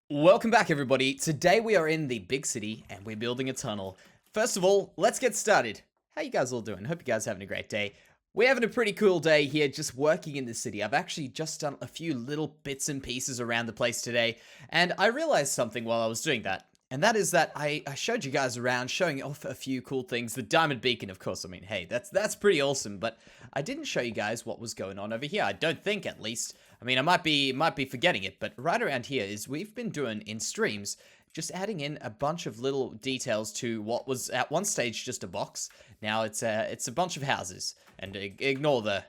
Welcome back, everybody. Today we are in the big city and we're building a tunnel. First of all, let's get started. How you guys all doing? Hope you guys are having a great day. We're having a pretty cool day here just working in the city. I've actually just done a few little bits and pieces around the place today, and I realized something while I was doing that. And that is that I showed you guys around, showing off a few cool things. The diamond beacon, of course. I mean, hey, that's pretty awesome. But I didn't show you guys what was going on over here. I don't think, at least. I mean, I might be forgetting it. But right around here is we've been doing in streams, just adding in a bunch of little details to what was at one stage just a box. Now it's a bunch of houses. And ignore the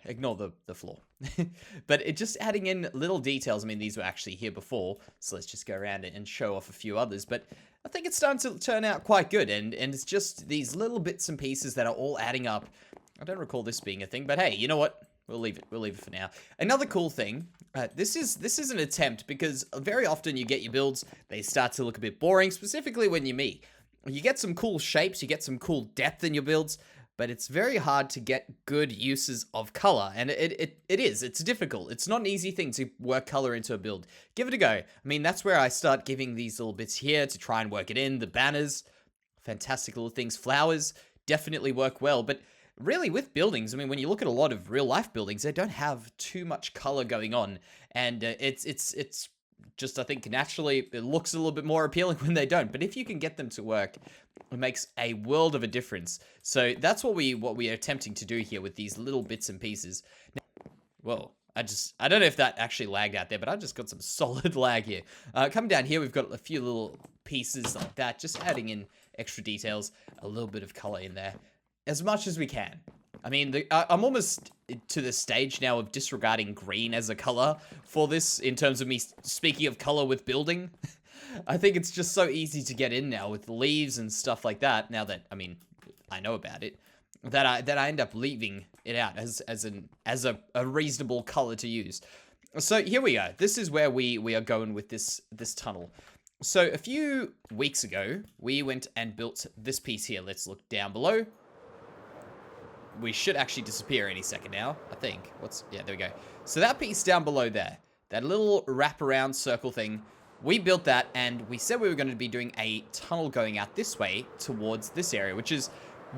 floor. But it just adding in little details. I mean, these were actually here before, so let's just go around it and show off a few others. But I think it's starting to turn out quite good, and it's just these little bits and pieces that are all adding up. I don't recall this being a thing, but hey, you know what? We'll leave it. We'll leave it for now. Another cool thing. This is an attempt, because very often you get your builds, they start to look a bit boring, specifically when you're me. You get some cool shapes, you get some cool depth in your builds, but it's very hard to get good uses of color, and it's difficult. It's not an easy thing to work color into a build. Give it a go. I mean, that's where I start giving these little bits here to try and work it in. The banners, fantastic little things. Flowers definitely work well, but really with buildings, I mean, when you look at a lot of real life buildings, they don't have too much color going on, and it's just, I think, naturally it looks a little bit more appealing when they don't. But if you can get them to work, it makes a world of a difference. So that's what we are attempting to do here with these little bits and pieces. Now, whoa, I don't know if that actually lagged out there, but I just got some solid lag here. Coming down here, we've got a few little pieces like that, just adding in extra details, a little bit of color in there, as much as we can. I mean, I'm almost to the stage now of disregarding green as a color for this, in terms of me speaking of color with building. I think it's just so easy to get in now with leaves and stuff like that, now that, I mean, I know about it, that I end up leaving it out as a reasonable color to use. So here we go. This is where we are going with this tunnel. So a few weeks ago, we went and built this piece here. Let's look down below. We should actually disappear any second now, I think. Yeah, there we go. So that piece down below there, that little wraparound circle thing, we built that, and we said we were going to be doing a tunnel going out this way towards this area, which is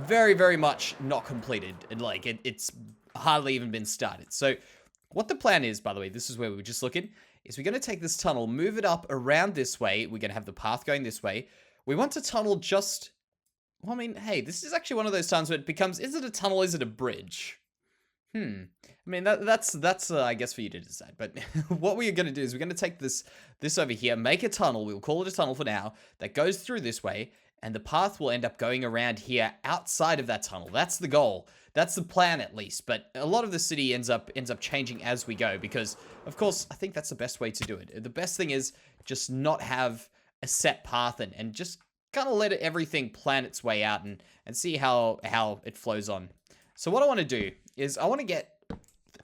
very, very much not completed. And like, it's hardly even been started. So what the plan is, by the way, this is where we were just looking, is we're going to take this tunnel, move it up around this way. We're going to have the path going this way. We want to tunnel just... Well, I mean, hey, this is actually one of those times where it becomes, is it a tunnel, is it a bridge? I mean, that's I guess, for you to decide. But what we're going to do is we're going to take this over here, make a tunnel, we'll call it a tunnel for now, that goes through this way, and the path will end up going around here outside of that tunnel. That's the goal. That's the plan, at least. But a lot of the city ends up changing as we go, because, of course, I think that's the best way to do it. The best thing is just not have a set path and just kind of let everything plan its way out and see how it flows on. So what I want to do is I want to get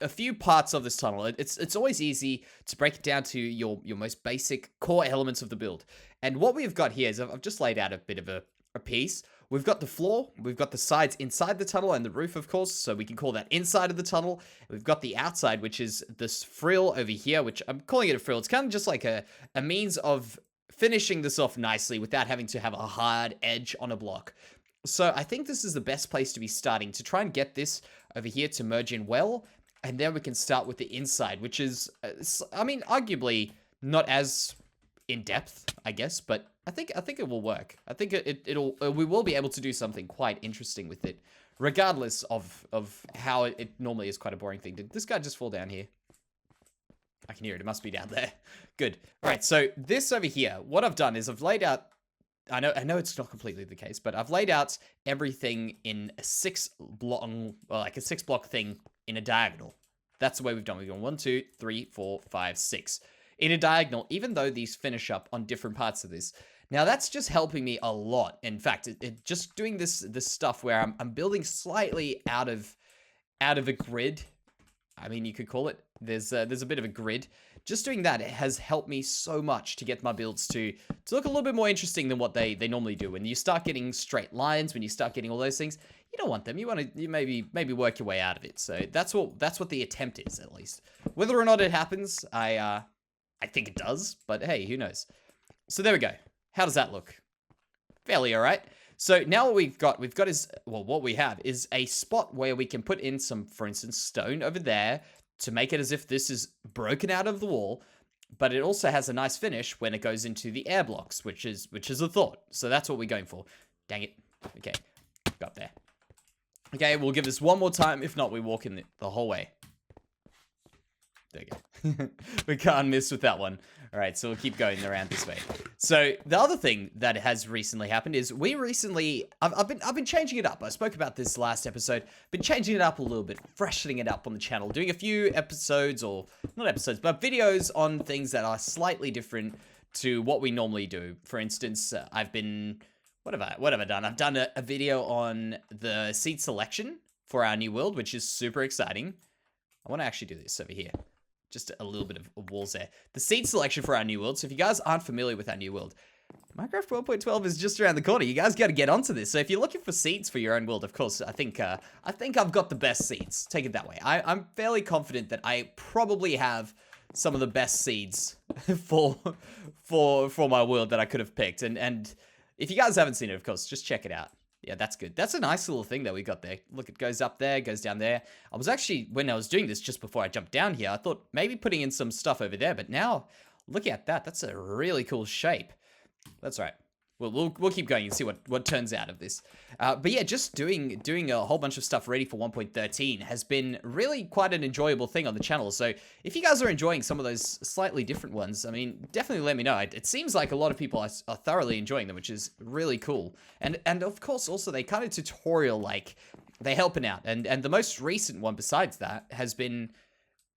a few parts of this tunnel. It's always easy to break it down to your most basic core elements of the build. And what we've got here is I've just laid out a bit of a piece. We've got the floor, we've got the sides inside the tunnel, and the roof, of course, so we can call that inside of the tunnel. We've got the outside, which is this frill over here, which I'm calling it a frill. It's kind of just like a means of finishing this off nicely without having to have a hard edge on a block. So I think this is the best place to be starting, to try and get this over here to merge in well, and then we can start with the inside, which is, I mean, arguably not as in depth, I guess, but I think it will work. I think we will be able to do something quite interesting with it, regardless of how it normally is quite a boring thing. Did this guy just fall down here? I can hear it. It must be down there. Good. All right. So this over here, what I've done is I've laid out, I know it's not completely the case, but I've laid out everything in a 6-block thing in a diagonal. That's the way we've done. We've gone 1, 2, 3, 4, 5, 6 in a diagonal, even though these finish up on different parts of this. Now that's just helping me a lot. In fact, it just doing this stuff where I'm building slightly out of a grid. I mean, you could call it. There's a bit of a grid. Just doing that, it has helped me so much to get my builds to look a little bit more interesting than what they normally do. When you start getting straight lines, when you start getting all those things, you don't want them. You want to maybe work your way out of it. So that's what the attempt is, at least. Whether or not it happens, I think it does. But hey, who knows? So there we go. How does that look? Fairly all right. So now what we've got is, well, what we have is a spot where we can put in some, for instance, stone over there to make it as if this is broken out of the wall, but it also has a nice finish when it goes into the air blocks, which is a thought. So that's what we're going for. Dang it. Okay, got there. Okay, we'll give this one more time. If not, we walk in the whole way. There you go. We can't miss with that one. All right, so we'll keep going around this way. So the other thing that has recently happened is I've been changing it up. I spoke about this last episode. Been changing it up a little bit, freshening it up on the channel, doing a few episodes, or not episodes, but videos on things that are slightly different to what we normally do. For instance, I've been, what have I done? I've done a video on the seed selection for our new world, which is super exciting. I want to actually do this over here. Just a little bit of walls there. The seed selection for our new world. So if you guys aren't familiar with our new world, Minecraft 1.12 is just around the corner. You guys got to get onto this. So if you're looking for seeds for your own world, of course, I think I've got the best seeds. Take it that way. I'm fairly confident that I probably have some of the best seeds for my world that I could have picked. And if you guys haven't seen it, of course, just check it out. Yeah, that's good. That's a nice little thing that we got there. Look, it goes up there, goes down there. I was actually, when I was doing this just before I jumped down here, I thought maybe putting in some stuff over there. But now, look at that. That's a really cool shape. That's right. We'll keep going and see what turns out of this. But yeah, just doing a whole bunch of stuff ready for 1.13 has been really quite an enjoyable thing on the channel. So if you guys are enjoying some of those slightly different ones, I mean, definitely let me know. It seems like a lot of people are thoroughly enjoying them, which is really cool. And of course, also they kind of tutorial-like. They're helping out. And the most recent one besides that has been...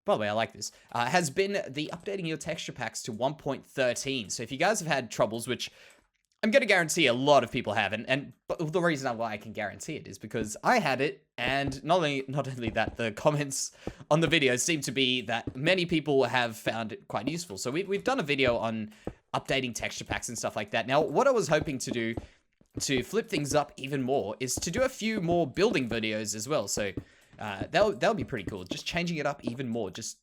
By the way, I like this. Has been the updating your texture packs to 1.13. So if you guys have had troubles, which... I'm going to guarantee a lot of people have, but the reason why I can guarantee it is because I had it, and not only that, the comments on the video seem to be that many people have found it quite useful. So we've done a video on updating texture packs and stuff like that. Now, what I was hoping to do to flip things up even more is to do a few more building videos as well. So that'll be pretty cool. Just changing it up even more. Just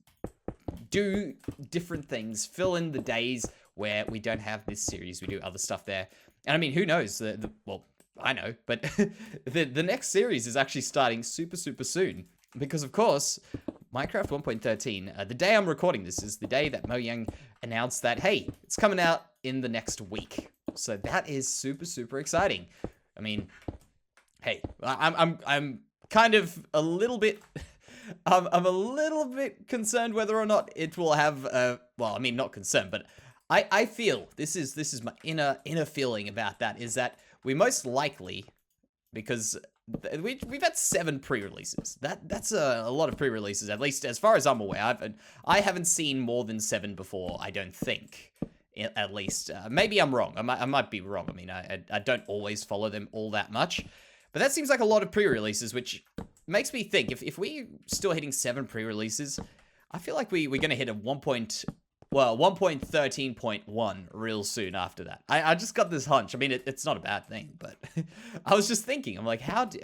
do different things. Fill in the days where we don't have this series, we do other stuff there. And I mean, who knows? Well, I know, but the next series is actually starting super soon. Because, of course, Minecraft 1.13, the day I'm recording this is the day that Mojang announced that, hey, it's coming out in the next week. So that is super exciting. I mean, hey, I'm kind of a little bit... I'm a little bit concerned whether or not it will have, well, I mean, not concerned, but... I feel, this is my inner feeling about that, is that we most likely, because we've had 7 pre-releases. That's a lot of pre-releases, at least as far as I'm aware. I haven't seen more than 7 before, I don't think, at least. Maybe I'm wrong. I might be wrong. I mean, I don't always follow them all that much. But that seems like a lot of pre-releases, which makes me think, if we're still hitting 7 pre-releases, I feel like we're going to hit a 1.13.1 real soon after that. I just got this hunch. I mean, it's not a bad thing, but I was just thinking, I'm like, how do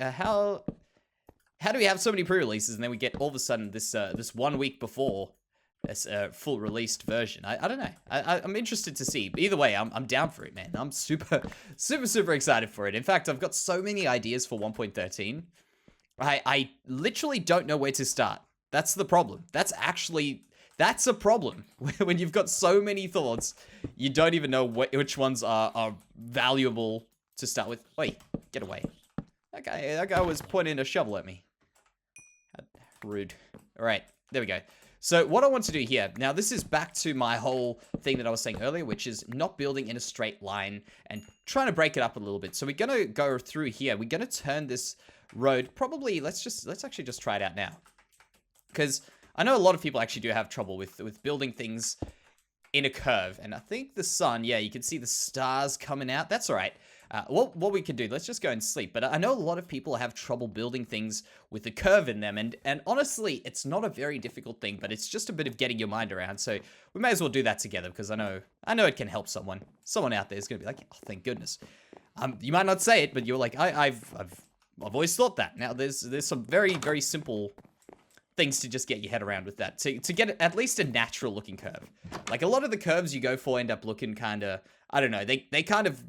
we have so many pre-releases and then we get all of a sudden this 1 week before this full released version? I don't know. I'm interested to see. But either way, I'm down for it, man. I'm super excited for it. In fact, I've got so many ideas for 1.13. I literally don't know where to start. That's the problem. That's a problem. When you've got so many thoughts, you don't even know which ones are valuable to start with. Wait, get away. That guy was pointing a shovel at me. Rude. All right, there we go. So what I want to do here, now this is back to my whole thing that I was saying earlier, which is not building in a straight line and trying to break it up a little bit. So we're going to go through here. We're going to turn this road, probably, let's actually just try it out now. Because I know a lot of people actually do have trouble with building things in a curve. And I think the sun, yeah, you can see the stars coming out. That's all right. What we can do, let's just go and sleep. But I know a lot of people have trouble building things with a curve in them. And honestly, it's not a very difficult thing, but it's just a bit of getting your mind around. So we may as well do that together because I know it can help someone. Someone out there is going to be like, oh, thank goodness. You might not say it, but you're like, I've always thought that. Now there's some very simple things to just get your head around with that. To get at least a natural looking curve. Like a lot of the curves you go for end up looking kind of, I don't know, they kind of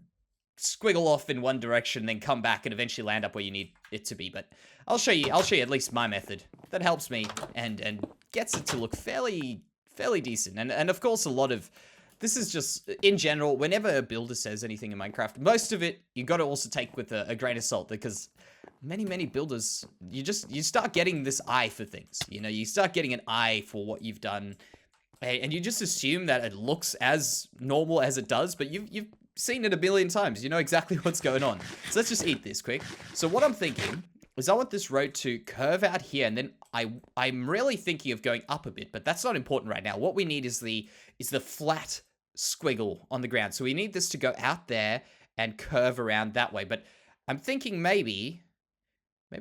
squiggle off in one direction, then come back and eventually land up where you need it to be. But I'll show you at least my method that helps me and gets it to look fairly decent. And of course, a lot of this is just in general, whenever a builder says anything in Minecraft, most of it you got to also take with a grain of salt, because many builders, you start getting this eye for things. You know, you start getting an eye for what you've done, and you just assume that it looks as normal as it does, but you've seen it a billion times. You know exactly what's going on. So let's just eat this quick. So what I'm thinking is I want this road to curve out here, and then I'm really thinking of going up a bit, but that's not important right now. What we need is the flat squiggle on the ground. So we need this to go out there and curve around that way. But I'm thinking maybe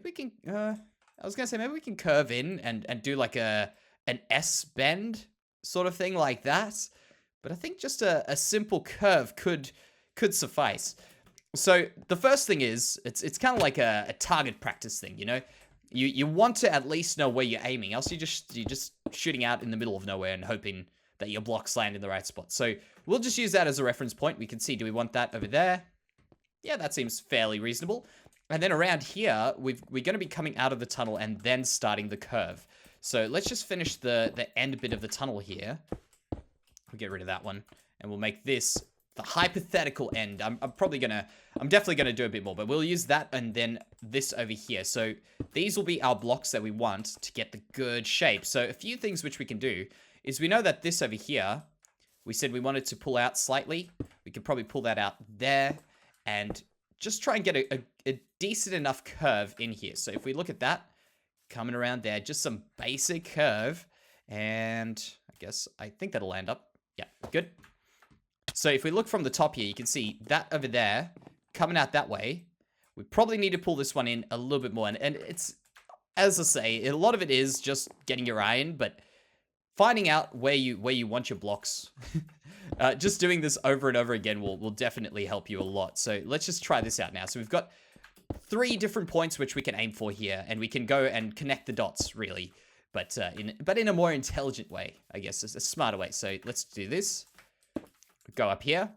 we can, I was going to say maybe we can curve in and do like an S bend sort of thing like that. But I think just a simple curve could suffice. So the first thing is, it's kind of like a target practice thing, you know? You want to at least know where you're aiming, else you're just shooting out in the middle of nowhere and hoping that your blocks land in the right spot. So we'll just use that as a reference point. We can see, do we want that over there? Yeah, that seems fairly reasonable. And then around here, we're going to be coming out of the tunnel and then starting the curve. So let's just finish the end bit of the tunnel here. We'll get rid of that one, and we'll make this the hypothetical end. I'm definitely gonna do a bit more, but we'll use that and then this over here. So these will be our blocks that we want to get the good shape. So a few things which we can do is, we know that this over here, we said we wanted to pull out slightly. We could probably pull that out there and just try and get a decent enough curve in here. So if we look at that, coming around there, just some basic curve, and I think that'll land up. Yeah, good. So if we look from the top here, you can see that over there, coming out that way. We probably need to pull this one in a little bit more. And it's, as I say, a lot of it is just getting your eye in, but finding out where you want your blocks, just doing this over and over again will definitely help you a lot. So let's just try this out now. So we've got 3 different points which we can aim for here, and we can go and connect the dots, really. But in a more intelligent way, I guess, a smarter way. So let's do this. Go up here,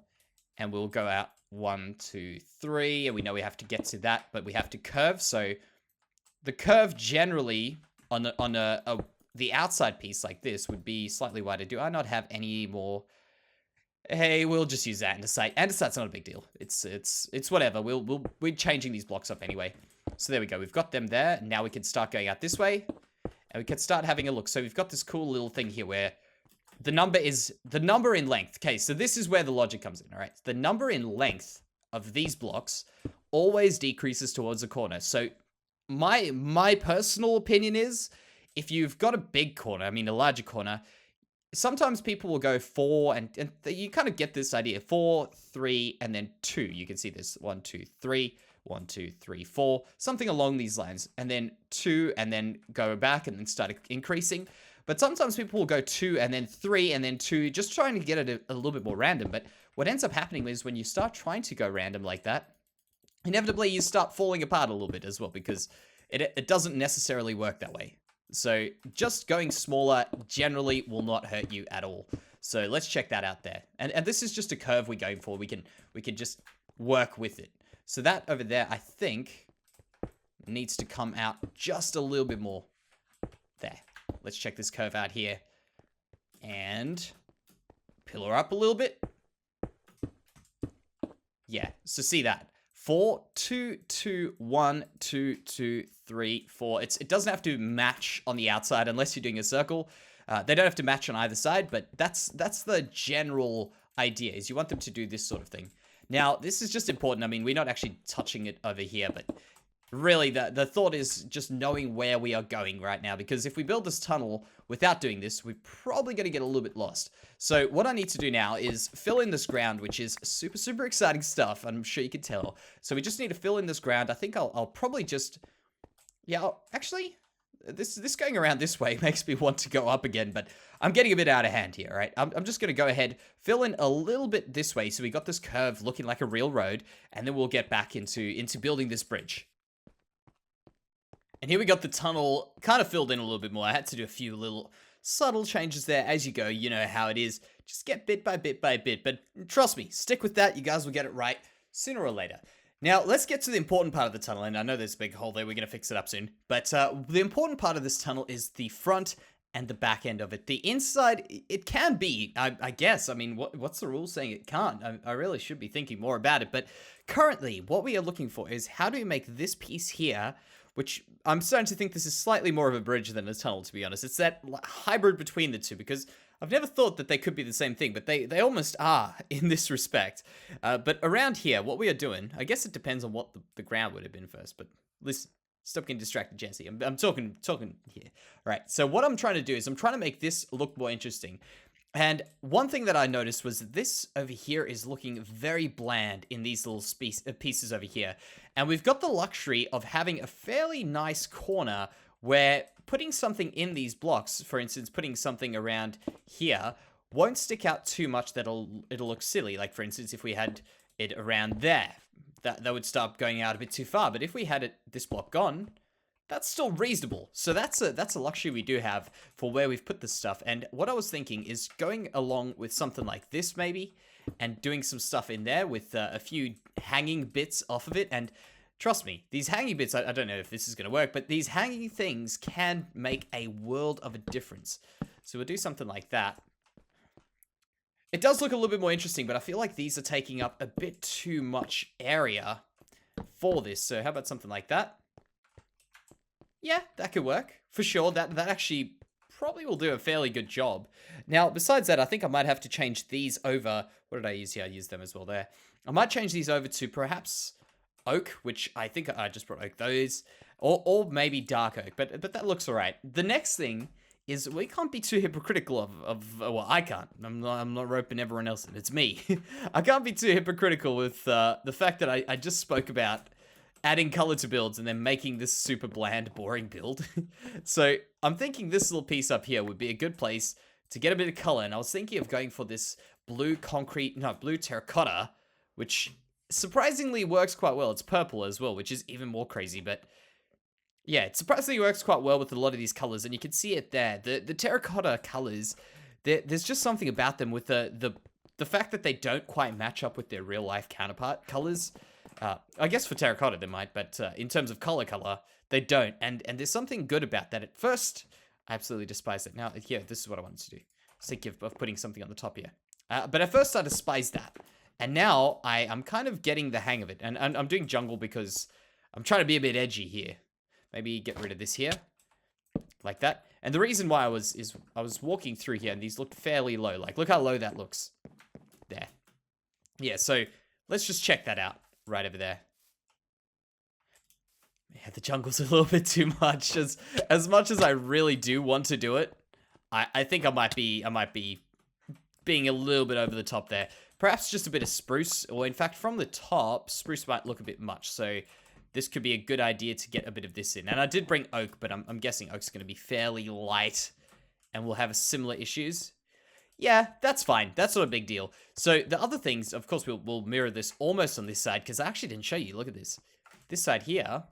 and we'll go out 1, 2, 3, and we know we have to get to that, but we have to curve. So the curve generally on the outside piece like this would be slightly wider. Do I not have any more? Hey, we'll just use that andesite. Andesite's not a big deal. It's whatever. We're changing these blocks up anyway. So there we go. We've got them there. Now we can start going out this way, and we can start having a look. So we've got this cool little thing here where the number in length. Okay, so this is where the logic comes in, all right? The number in length of these blocks always decreases towards the corner. So my personal opinion is, if you've got a big corner, I mean a larger corner, sometimes people will go 4, and you kind of get this idea. 4, 3, and then 2. You can see this. 1, 2, 3, 1, 2, 3, 4, something along these lines. And then 2, and then go back and then start increasing. But sometimes people will go 2 and then 3 and then 2, just trying to get it a little bit more random. But what ends up happening is, when you start trying to go random like that, inevitably you start falling apart a little bit as well, because it doesn't necessarily work that way. So just going smaller generally will not hurt you at all. So let's check that out there. And this is just a curve we're going for. We can just work with it. So that over there, I think, needs to come out just a little bit more. There. Let's check this curve out here. And pillar up a little bit. Yeah, so see that. 4, 2, 2, 1, 2, 2, 3, 4. It doesn't have to match on the outside unless you're doing a circle. They don't have to match on either side, but that's the general idea, is you want them to do this sort of thing. Now, this is just important. I mean, we're not actually touching it over here, but really the thought is just knowing where we are going right now, because if we build this tunnel without doing this, we're probably going to get a little bit lost. So what I need to do now is fill in this ground, which is super exciting stuff. I'm sure you can tell. So we just need to fill in this ground. I think I'll probably just, yeah, actually, this going around this way makes me want to go up again, but I'm getting a bit out of hand here, right? I'm just going to go ahead, fill in a little bit this way, so we got this curve looking like a real road, and then we'll get back into building this bridge. And here we got the tunnel kind of filled in a little bit more. I had to do a few little subtle changes there as you go. You know how it is. Just get bit by bit by bit. But trust me, stick with that. You guys will get it right sooner or later. Now, let's get to the important part of the tunnel. And I know there's a big hole there. We're going to fix it up soon. But the important part of this tunnel is the front and the back end of it. The inside, it can be, I guess. I mean, what's the rule saying it can't? I really should be thinking more about it. But currently, what we are looking for is how do we make this piece here, which I'm starting to think this is slightly more of a bridge than a tunnel, to be honest. It's that hybrid between the two, because I've never thought that they could be the same thing, but they almost are in this respect. But around here, what we are doing, I guess it depends on what the ground would have been first, but listen. Stop getting distracted, Jansey. I'm talking here. All right, so what I'm trying to do is I'm trying to make this look more interesting. And one thing that I noticed was this over here is looking very bland in these little pieces over here. And we've got the luxury of having a fairly nice corner where putting something in these blocks, for instance, putting something around here, won't stick out too much that it'll look silly. Like, for instance, if we had it around there, that would start going out a bit too far. But if we had this block gone, that's still reasonable. So that's a luxury we do have for where we've put this stuff. And what I was thinking is going along with something like this maybe, and doing some stuff in there with a few hanging bits off of it. And trust me, these hanging bits, I don't know if this is going to work, but these hanging things can make a world of a difference. So we'll do something like that. It does look a little bit more interesting, but I feel like these are taking up a bit too much area for this. So how about something like that? Yeah, that could work. For sure, that actually probably will do a fairly good job. Now, besides that, I think I might have to change these over. What did I use here? I used them as well there. I might change these over to perhaps oak, which I think I just brought oak those. Or maybe dark oak, but that looks all right. The next thing is we can't be too hypocritical well, I can't. I'm not roping everyone else in. It's me. I can't be too hypocritical with the fact that I just spoke about adding color to builds and then making this super bland, boring build. So I'm thinking this little piece up here would be a good place to get a bit of color. And I was thinking of going for this blue terracotta, which surprisingly works quite well. It's purple as well, which is even more crazy, but yeah, it surprisingly works quite well with a lot of these colors, and you can see it there. The terracotta colors, there's just something about them with the fact that they don't quite match up with their real life counterpart colors. I guess for terracotta they might, but in terms of color, they don't. And there's something good about that. At first, I absolutely despised it. Now, yeah, this is what I wanted to do. I was thinking of putting something on the top here. But at first I despised that. And now I'm kind of getting the hang of it. And I'm doing jungle because I'm trying to be a bit edgy here. Maybe get rid of this here, like that. And the reason why I was walking through here, and these looked fairly low. Like, look how low that looks. There. Yeah, so let's just check that out right over there. Yeah, the jungle's a little bit too much. As much as I really do want to do it, I think I might be being a little bit over the top there. Perhaps just a bit of spruce, or in fact, from the top, spruce might look a bit much. So this could be a good idea to get a bit of this in. And I did bring oak, but I'm guessing oak's going to be fairly light and we'll have similar issues. Yeah, that's fine. That's not a big deal. So the other things, of course, we'll mirror this almost on this side because I actually didn't show you. Look at this. This side here,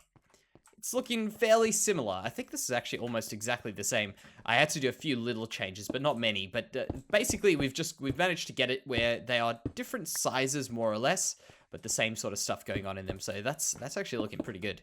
it's looking fairly similar. I think this is actually almost exactly the same. I had to do a few little changes, but not many. But basically, we've managed to get it where they are different sizes, more or less, but the same sort of stuff going on in them. So that's actually looking pretty good.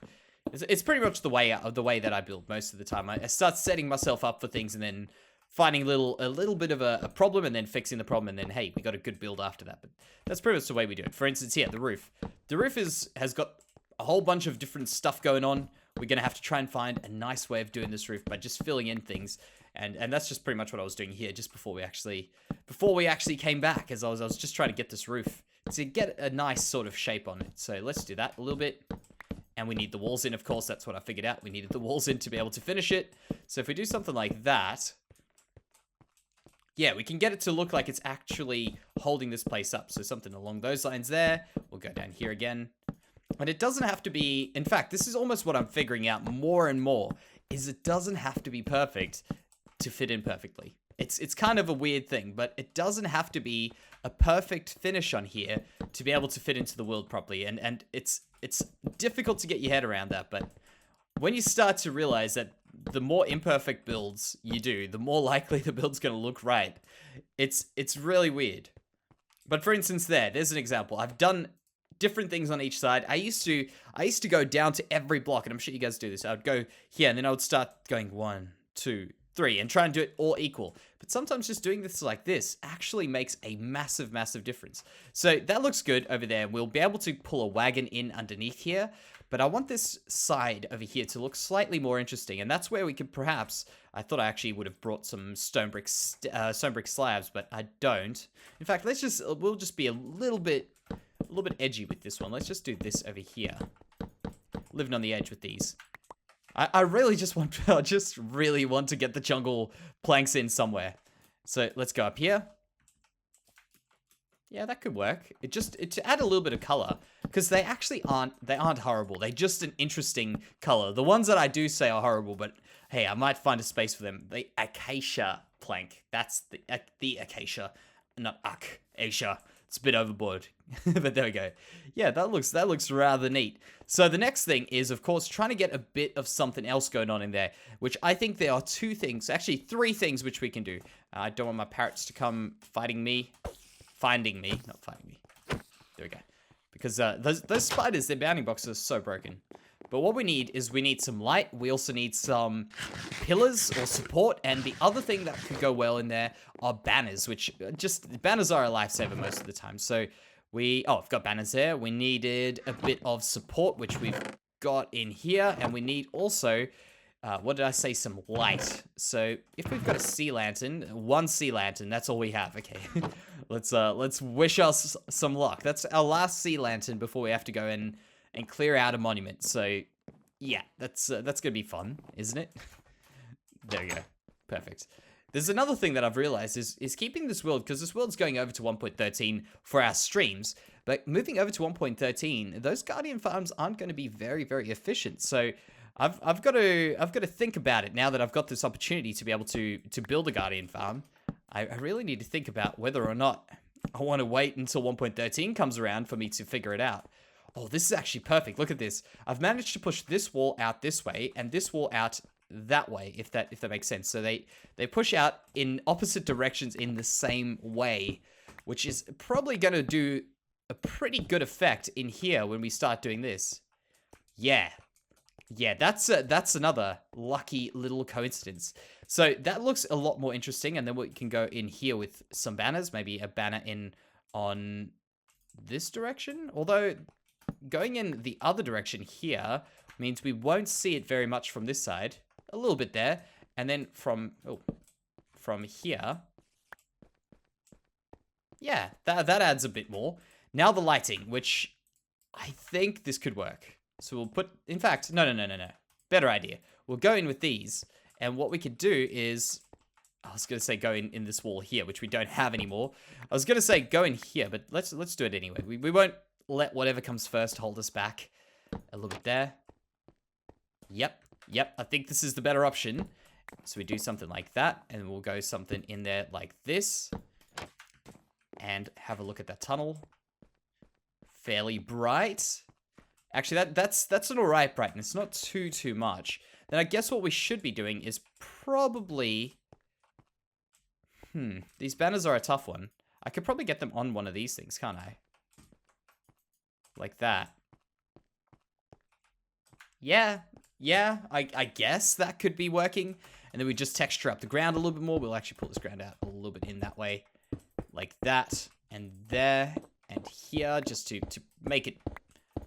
It's pretty much the way that I build most of the time. I start setting myself up for things and then finding a little bit of a problem and then fixing the problem, and then hey, we got a good build after that. But that's pretty much the way we do it. For instance, here, the roof. The roof has got a whole bunch of different stuff going on. We're gonna have to try and find a nice way of doing this roof by just filling in things, and that's just pretty much what I was doing here just before we actually came back, as I was just trying to get this roof to get a nice sort of shape on it. So let's do that a little bit. And we need the walls in, of course. That's what I figured out. We needed the walls in to be able to finish it. So if we do something like that, yeah, we can get it to look like it's actually holding this place up. So something along those lines there. We'll go down here again. And it doesn't have to be, in fact, this is almost what I'm figuring out more and more, is it doesn't have to be perfect to fit in perfectly. It's kind of a weird thing, but it doesn't have to be a perfect finish on here to be able to fit into the world properly. And it's difficult to get your head around that, but when you start to realize that the more imperfect builds you do, the more likely the build's going to look right. It's really weird. But for instance, there's an example. I've done different things on each side. I used to go down to every block, and I'm sure you guys do this. I would go here, and then I would start going 1, 2, 3, and try and do it all equal. But sometimes just doing this like this actually makes a massive, massive difference. So that looks good over there. We'll be able to pull a wagon in underneath here, but I want this side over here to look slightly more interesting, and that's where we could perhaps, I thought I actually would have brought some stone brick slabs, but I don't. In fact, we'll just be a little bit edgy with this one. Let's just do this over here. Living on the edge with these. I really just want to get the jungle planks in somewhere. So let's go up here. Yeah, that could work. To add a little bit of color, because they aren't horrible. They're just an interesting color. The ones that I do say are horrible, but hey, I might find a space for them. The acacia plank. That's the acacia, not acacia. It's a bit overboard, but there we go. Yeah, that looks rather neat. So the next thing is, of course, trying to get a bit of something else going on in there, which I think there are 2 things, actually 3 things which we can do. I don't want my parrots to come finding me. Not fighting me. There we go. Because those spiders, their bounding boxes are so broken. But what we need is some light. We also need some pillars or support. And the other thing that could go well in there are banners, which banners are a lifesaver most of the time. So I've got banners there. We needed a bit of support, which we've got in here. And we need also, what did I say? Some light. So if we've got a sea lantern, 1 sea lantern, that's all we have. Okay. Let's wish us some luck. That's our last sea lantern before we have to go and clear out a monument. So, yeah, that's gonna be fun, isn't it? There we go. Perfect. There's another thing that I've realized is keeping this world, because this world's going over to 1.13 for our streams, but moving over to 1.13, those Guardian farms aren't going to be very, very efficient. So I've got to think about it now that I've got this opportunity to be able to build a Guardian farm. I really need to think about whether or not I want to wait until 1.13 comes around for me to figure it out. Oh, this is actually perfect. Look at this. I've managed to push this wall out this way and this wall out that way, if that makes sense. So they push out in opposite directions in the same way, which is probably going to do a pretty good effect in here when we start doing this. Yeah, that's another lucky little coincidence. So that looks a lot more interesting, and then we can go in here with some banners, maybe a banner in on this direction, although going in the other direction here means we won't see it very much from this side. A little bit there, and then from here, yeah, that adds a bit more. Now the lighting, which I think this could work. So we'll put, in fact, no. Better idea. We'll go in with these, and what we could do is, I was going to say go in this wall here, which we don't have anymore. I was going to say go in here, but let's do it anyway. We won't let whatever comes first hold us back. A little bit there. Yep, I think this is the better option. So we do something like that, and we'll go something in there like this. And have a look at that tunnel. Fairly bright. Actually, that's an alright brightness, not too much. Then I guess what we should be doing is probably... These banners are a tough one. I could probably get them on one of these things, can't I? Like that. Yeah, I guess that could be working. And then we just texture up the ground a little bit more. We'll actually pull this ground out a little bit in that way. Like that, and there, and here, just to make it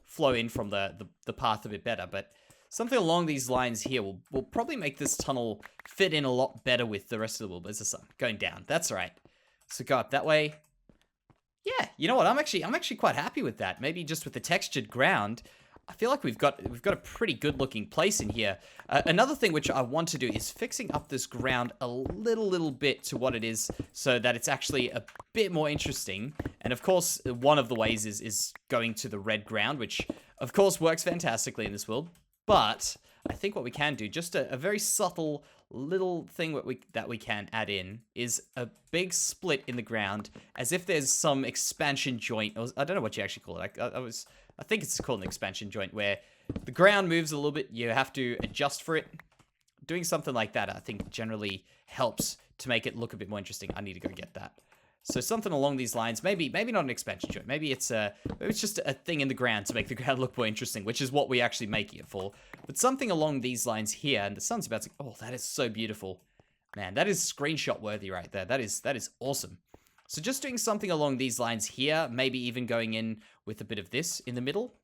flow in from the path a bit better. But something along these lines here will probably make this tunnel fit in a lot better with the rest of the world. There's the sun going down. That's right. So go up that way. Yeah, you know what? I'm actually quite happy with that. Maybe just with the textured ground, I feel like we've got a pretty good looking place in here. Another thing which I want to do is fixing up this ground a little bit to what it is, so that it's actually a bit more interesting. And of course, one of the ways is going to the red ground, which of course works fantastically in this world. But I think what we can do, just a very subtle little thing that we can add in, is a big split in the ground, as if there's some expansion joint. Or I don't know what you actually call it. I think it's called an expansion joint, where the ground moves a little bit. You have to adjust for it. Doing something like that, I think, generally helps to make it look a bit more interesting. I need to go get that. So something along these lines, maybe not an expansion joint. Maybe it's just a thing in the ground to make the ground look more interesting, which is what we're actually making it for. But something along these lines here, and the sun's about to... Oh, that is so beautiful. Man, that is screenshot worthy right there. That is awesome. So just doing something along these lines here, maybe even going in with a bit of this in the middle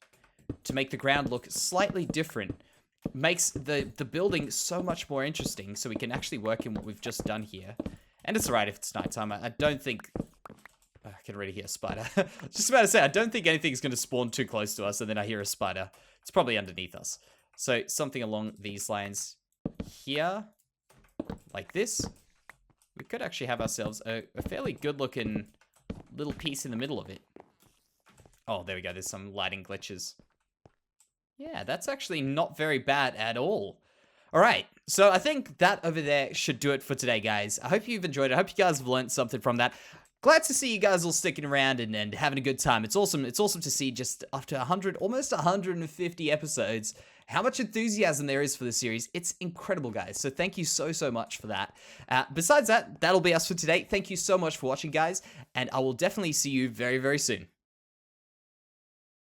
to make the ground look slightly different, makes the building so much more interesting, so we can actually work in what we've just done here. And it's alright if it's nighttime. I don't think... I can already hear a spider. Just about to say, I don't think anything's going to spawn too close to us, and then I hear a spider. It's probably underneath us. So something along these lines here, like this. We could actually have ourselves a fairly good-looking little piece in the middle of it. Oh, there we go. There's some lighting glitches. Yeah, that's actually not very bad at all. All right, so I think that over there should do it for today, guys. I hope you've enjoyed it. I hope you guys have learned something from that. Glad to see you guys all sticking around and having a good time. It's awesome. It's awesome to see just after 100, almost 150 episodes, how much enthusiasm there is for the series. It's incredible, guys. So thank you so much for that. Besides that, that'll be us for today. Thank you so much for watching, guys, and I will definitely see you very soon.